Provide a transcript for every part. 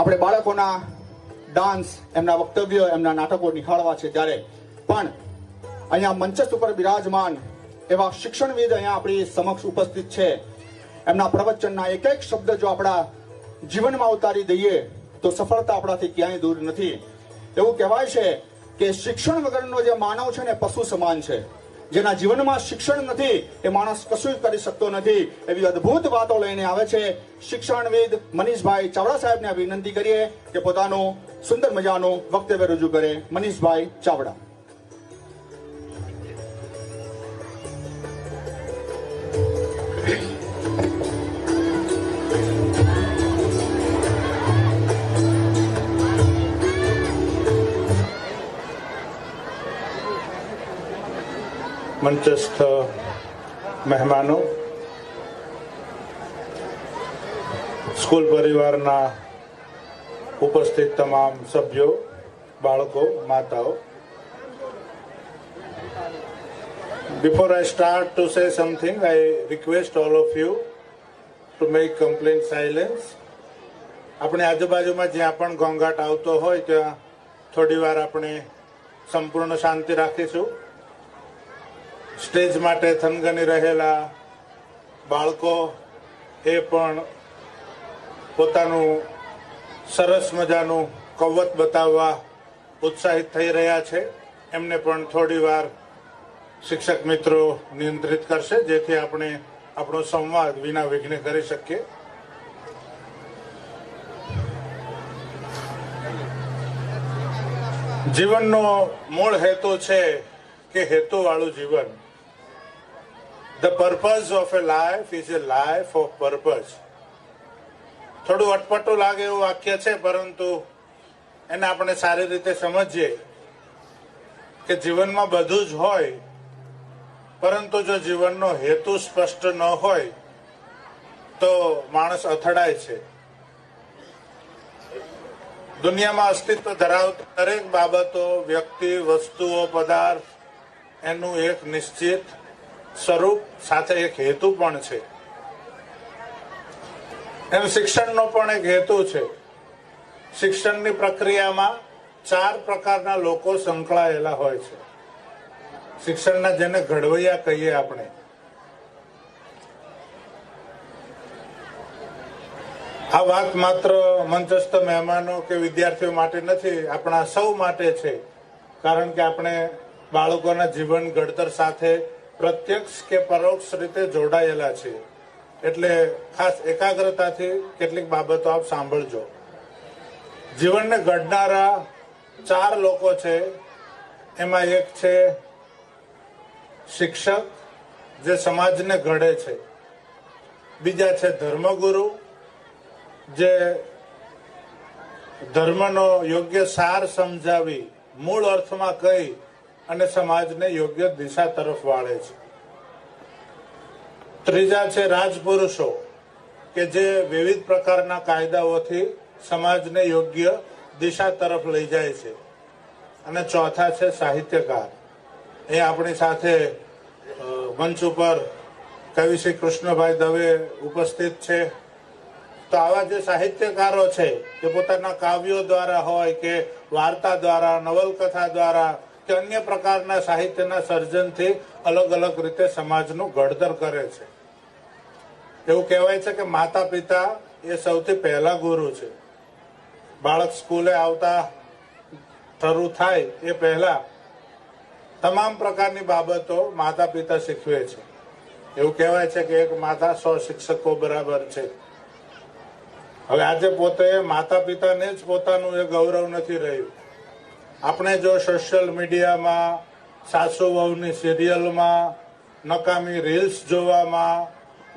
આપણે બાળકોના ડાન્સ, એમના વક્તવ્ય, એમના નાટકો નિહાળવા છે, ત્યારે પણ અહીંયા મંચસ્થ ઉપર બિરાજમાન એવા શિક્ષણવિદ અહીંયા આપણી સમક્ષ ઉપસ્થિત છે. એમના પ્રવચનના એક એક શબ્દ જો આપણા જીવનમાં ઉતારી દઈએ તો સફળતા આપણાથી ક્યાંય દૂર નથી. એવું કહેવાય છે કે શિક્ષણ વગરનો જે માનવ છે ને પશુ સમાન છે. જેના જીવનમાં શિક્ષણ નથી એ માણસ કશું કરી શકતો નથી. એવી અદ્ભુત વાતો લઈને આવે છે શિક્ષણવિદ મનીષભાઈ ચાવડા સાહેબને વિનંતી કરીએ કે પોતાનું સુંદર મજાનું વક્તવ્ય રજૂ કરે. મનીષભાઈ ચાવડા. મંચસ્થ મહેમાનો, સ્કૂલ પરિવારના ઉપસ્થિત તમામ સભ્યો, બાળકો, માતાઓ, before I start to say something, I request all of you to make complete silence. આપણે આજુબાજુમાં જ્યાં પણ ઘોંઘાટ આવતો હોય ત્યાં થોડી વાર આપણે સંપૂર્ણ શાંતિ રાખીશું. સ્ટેજ માટે થનગની રહેલા બાળકો એ પણ પોતાનું સરસ મજાનું કવત બતાવવા ઉત્સાહિત થઈ રહ્યા છે. એમને પણ થોડી વાર શિક્ષક મિત્રો નિયંત્રિત કરશે, જેથી આપણે આપણો સંવાદ વિના વિઘ્ને કરી શકીએ. જીવનનો મૂળ હેતુ છે કે હેતુવાળું જીવન. The purpose of a life is a life of purpose. થોડું અટપટું લાગે એવું વાક્ય છે, પરંતુ એને આપણે સારી રીતે સમજીએ કે જીવનમાં બધું જ હોય, પરંતુ જો જીવનનો હેતુ સ્પષ્ટ ન હોય તો માણસ અથડાય છે. દુનિયામાં અસ્તિત્વ ધરાવતી દરેક બાબતો, વ્યક્તિ, વસ્તુઓ, પદાર્થ એનું એક નિશ્ચિત સ્વરૂપ સાથે એક હેતુ પણ છે. એમ શિક્ષણનો પણ એક હેતુ છે. શિક્ષણની પ્રક્રિયામાં 4 પ્રકારના લોકો સંકળાયેલા હોય છે. શિક્ષણના જેને ઘડવૈયા કહીએ આપણે. આ વાત માત્ર મંચસ્થ મહેમાનો કે વિદ્યાર્થીઓ માટે નથી, આપણા સૌ માટે છે. કારણ કે આપણે બાળકોના જીવન ઘડતર સાથે પ્રત્યક્ષ કે પરોક્ષ રીતે જોડાયેલા છે. એટલે ખાસ એકાગ્રતાથી કેટલીક બાબતો આપ સાંભળજો. જીવનને ઘડનારા 4 લોકો છે. એમાં એક છે શિક્ષક, જે સમાજને ઘડે છે. બીજા છે ધર્મગુરુ, જે ધર્મનો યોગ્ય સાર સમજાવી મૂળ અર્થમાં કહી અને સમાજને યોગ્ય દિશા તરફ વાળે છે. ત્રીજા છે રાજપુરુષો, કે જે વિવિધ પ્રકારના કાયદાઓથી સમાજને યોગ્ય દિશા તરફ લઈ જાય છે. અને ચોથા છે સાહિત્યકાર. એ આપણી સાથે મંચ ઉપર કવિ શ્રી કૃષ્ણભાઈ દવે ઉપસ્થિત છે. તો આવા જે સાહિત્યકારો છે કે પોતાના કાવ્યો દ્વારા હોય કે વાર્તા દ્વારા, નવલકથા દ્વારા કે અન્ય પ્રકારના સાહિત્યના સર્જનથી અલગ અલગ રીતે સમાજનું ઘડતર કરે છે. એવું કહેવાય છે કે માતા પિતા એ સૌથી પહેલા ગુરુ છે. બાળક સ્કૂલે આવતા શરૂ થાય એ પહેલા તમામ પ્રકારની બાબતો માતા પિતા શીખવે છે. એવું કહેવાય છે કે એક માતા 100 શિક્ષકો બરાબર છે. હવે આજે પોતે માતા પિતાને જ પોતાનું એ ગૌરવ નથી રહ્યું. આપણે જો સોશિયલ મીડિયામાં, સાસુ વહુની સિરિયલમાં, નકામી રીલ્સ જોવામાં,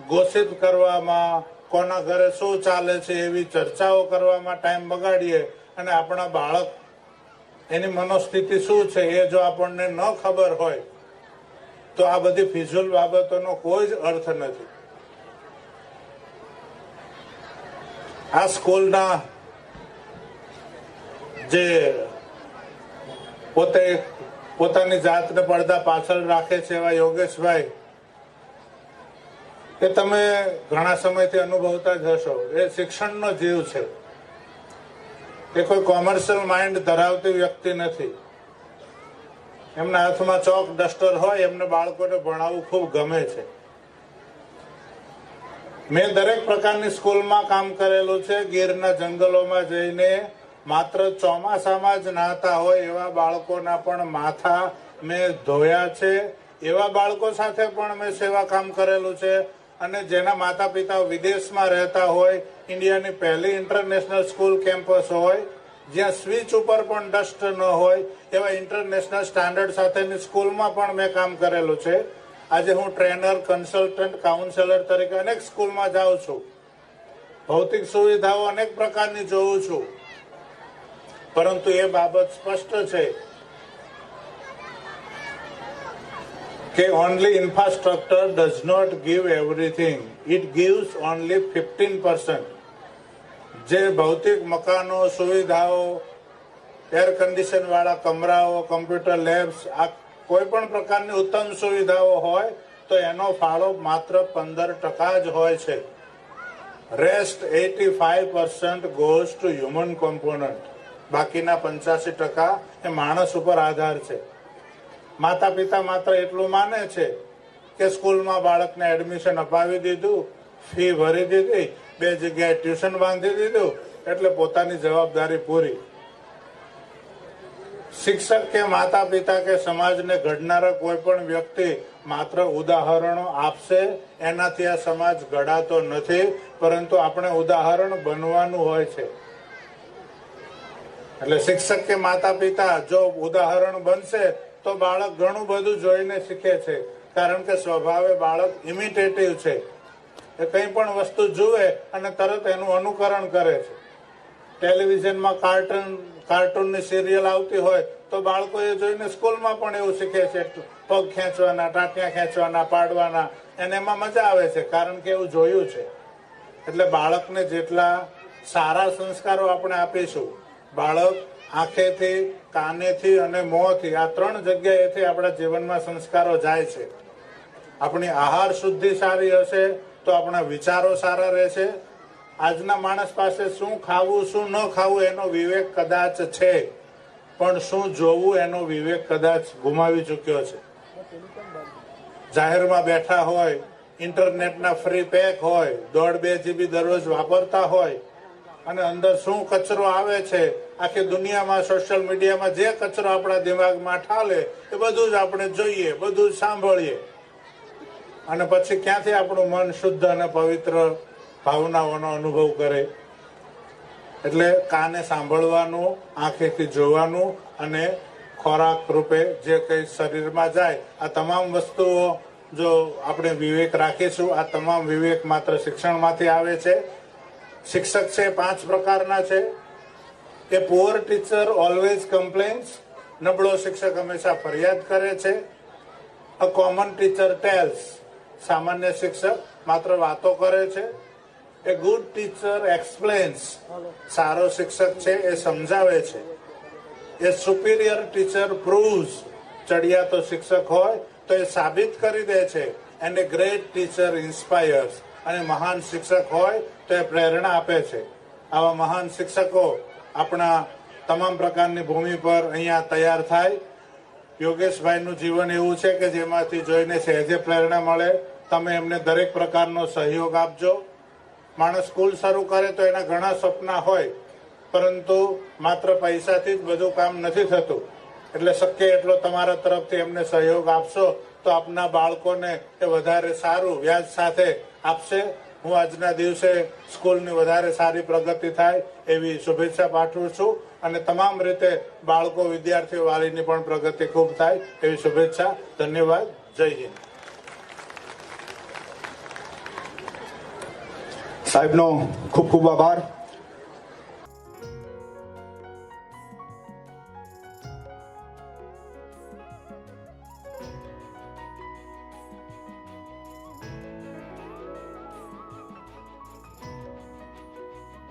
ગોસિપ કરવામાં, કોના ઘરે શું ચાલે છે એવી ચર્ચાઓ કરવામાં ટાઈમ બગાડીએ અને આપણા બાળક એની મનોસ્થિતિ શું છે એ જો આપણને ન ખબર હોય તો આ બધી ફિઝુલ બાબતોનો કોઈ જ અર્થ નથી. આ સ્કૂલના જે પોતે પોતાની જાતને પડદા પાછળ રાખે છે એવા યોગેશભાઈ, એ તમે ઘણા સમયથી અનુભવતા જ હશો, એ શિક્ષણનો જીવ છે. એ કોઈ કોમર્શિયલ માઇન્ડ ધરાવતી વ્યક્તિ નથી. એમના હાથમાં ચોક ડસ્ટર હોય, એમને બાળકોને ભણાવવું ખૂબ ગમે છે. મેં દરેક પ્રકારની સ્કૂલમાં કામ કરેલું છે. ગીરના જંગલોમાં જઈને માત્ર ચોમાસામાં જ નાહતા હોય એવા બાળકોના પણ માથા મેં ધોયા છે. એવા બાળકો સાથે પણ મેં સેવા કામ કરેલું છે. અને જેના માતા પિતા વિદેશમાં રહેતા હોય, ઇન્ડિયાની પહેલી ઇન્ટરનેશનલ સ્કૂલ કેમ્પસ હોય, જ્યાં સ્વિચ ઉપર પણ ડસ્ટ ન હોય એવા ઇન્ટરનેશનલ સ્ટાન્ડર્ડ સાથેની સ્કૂલમાં પણ મેં કામ કરેલું છે. આજે હું ટ્રેનર, કન્સલ્ટન્ટ, કાઉન્સેલર તરીકે અનેક સ્કૂલમાં જાઉં છું. ભૌતિક સુવિધાઓ અનેક પ્રકારની જોઉં છું. પરંતુ એ બાબત સ્પષ્ટ છે કે only infrastructure does not give everything. It gives only 15%. જે ભૌતિક મકાનો, સુવિધાઓ, એર કન્ડિશન વાળા કમરાઓ, કમ્પ્યુટર લેબ્સ, આ કોઈ પણ પ્રકારની ઉત્તમ સુવિધાઓ હોય તો એનો ફાળો માત્ર 15% જ હોય છે. Rest 85% goes to human component. બાકીના 85% એ માણસ ઉપર આધાર છે. માતા પિતા માત્ર એટલું માને છે કે સ્કૂલમાં બાળકને એડમિશન અપાવી દીધું, ફી ભરી દીધી, 2 જગ્યાએ ટ્યુશન બાંધી દીધું એટલે પોતાની જવાબદારી પૂરી. શિક્ષક કે માતા પિતા કે સમાજને ઘડનારા કોઈ પણ વ્યક્તિ માત્ર ઉદાહરણો આપશે, એનાથી આ સમાજ ઘડાતો નથી. પરંતુ આપણે ઉદાહરણ બનવાનું હોય છે. એટલે શિક્ષક કે માતા પિતા જો ઉદાહરણ બનશે તો બાળક ઘણું બધું જોઈને શીખે છે. કારણ કે સ્વભાવે બાળક ઇમિટેટિવ છે. એ કંઈ પણ વસ્તુ જુએ અને તરત એનું અનુકરણ કરે છે. ટેલિવિઝનમાં કાર્ટૂનની સિરિયલ આવતી હોય તો બાળકો એ જોઈને સ્કૂલમાં પણ એવું શીખે છે. પગ ખેંચવાના, ટાંટિયા ખેંચવાના, પાડવાના, એને એમાં મજા આવે છે. કારણ કે એવું જોયું છે. એટલે બાળકને જેટલા સારા સંસ્કારો આપણે આપીશું, બાળક આંખેથી, કાનેથી અને મોંથી, આ 3 જગ્યાએથી આપણા જીવનમાં સંસ્કારો જાય છે. આપણી આહાર શુદ્ધિ સારી હશે તો આપણા વિચારો સારા રહેશે. આજના માણસ પાસે શું ખાવું, શું ન ખાવું એનો વિવેક કદાચ છે, પણ શું જોવું એનો વિવેક કદાચ ગુમાવી ચૂક્યો છે. જાહેરમાં બેઠા હોય, ઇન્ટરનેટના ફ્રી પેક હોય, 1.5-2 GB દરરોજ વાપરતા હોય અને અંદર શું કચરો આવે છે, આખી દુનિયામાં સોશિયલ મીડિયામાં જે કચરો આપણા દિમાગમાં ઠાલે એ બધું જ આપણે જોઈએ, બધું જ સાંભળીએ. અને પછી ક્યાંથી આપણું મન શુદ્ધ અને પવિત્ર ભાવનાઓનો અનુભવ કરે. એટલે કાને સાંભળવાનું, આંખેથી જોવાનું અને ખોરાક રૂપે જે કંઈ શરીરમાં જાય, આ તમામ વસ્તુઓ જો આપણે વિવેક રાખીશું, આ તમામ વિવેક માત્ર શિક્ષણમાંથી આવે છે. શિક્ષક છે 5 પ્રકારના છે. A poor teacher always complains. નબળો શિક્ષક હંમેશા ફરિયાદ કરે છે. A common teacher tells. સામાન્ય શિક્ષક માત્ર વાતો કરે છે. A good teacher explains. સારો શિક્ષક છે એ સમજાવે છે. એ સુપિરિયર ટીચર પ્રૂવ્સ. ચડિયાતો શિક્ષક હોય તો એ સાબિત કરી દે છે. And A great teacher inspires. અને મહાન શિક્ષક હોય તો એ પ્રેરણા આપે છે. આવા મહાન શિક્ષકો આપણા તમામ પ્રકારની ભૂમિ પર અહીંયા તૈયાર થાય. યોગેશભાઈનું જીવન એવું છે કે જેમાંથી જોઈને સહેજે પ્રેરણા મળે. તમે એમને દરેક પ્રકારનો સહયોગ આપજો. માણસ સ્કૂલ શરૂ કરે તો એના ઘણા સપના હોય, પરંતુ માત્ર પૈસાથી જ બધું કામ નથી થતું. એટલે શક્ય એટલો તમારા તરફથી એમને સહયોગ આપશો તો આપના બાળકોને એ વધારે સારું વ્યાજ સાથે આપશે. હું આજના દિવસે સ્કૂલની વધારે સારી પ્રગતિ થાય એવી શુભેચ્છા પાઠવું છું. અને તમામ રીતે બાળકો, વિદ્યાર્થીઓ, વાલીની પણ પ્રગતિ ખૂબ થાય એવી શુભેચ્છા. ધન્યવાદ. જય હિન્દ. સાહેબનો ખૂબ ખૂબ આભાર.